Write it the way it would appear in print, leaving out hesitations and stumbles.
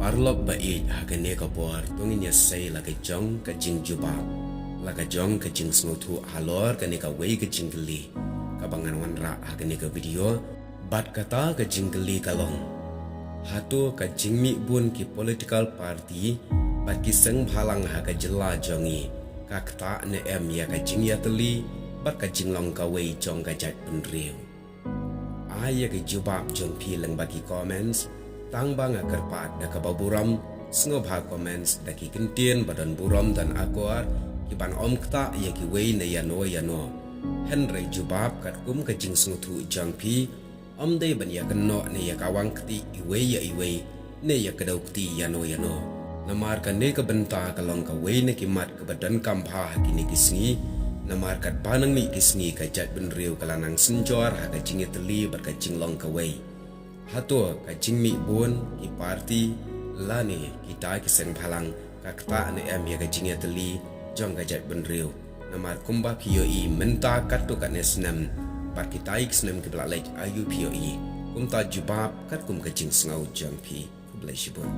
Arlop bait hagane kapor tunginya say laga jong ka jing jubab laga jong ka jing smutu halor kane ka wei ka jingli kabangan wanra hagane ka video bat kata ka jingli kalong hatu ka jingmi bun ki political party bat ki seng bhalang ha ka jela jongi ka kta ne em ya ka jing ya teli bat ka jinglong ka wei jong ka jat penriu aya ka jubab jong pi leng bagi comments tang bang kerpat da kababuram sngobha comments da ki kentien badan buram dan akwar ki ban om kta ya ki wei na yano Henry jubab kat kum ka jing snguthu jangpi om dei ban ya kenno ne ya kawang kti iwei ne ya kadau kti yano namar ka ne ka benta kalong ka wei ne ki mat ka badan kampha ki ne kisngi namar kat panang mi kisngi ka jat benriu kalanang senjor ha ka jing teli bar ka jinglong ka wei hatu ka jingmi bun ki parti lani kita kiseng phalang ka kta ne em ya ka jingya teli jong ka jat benriu namar kumba POE menta kat tu kat nesnam par kita iksnam ki blalaj ayu POE kumta jubab kat kum ka jing sngau jong pi blai shibun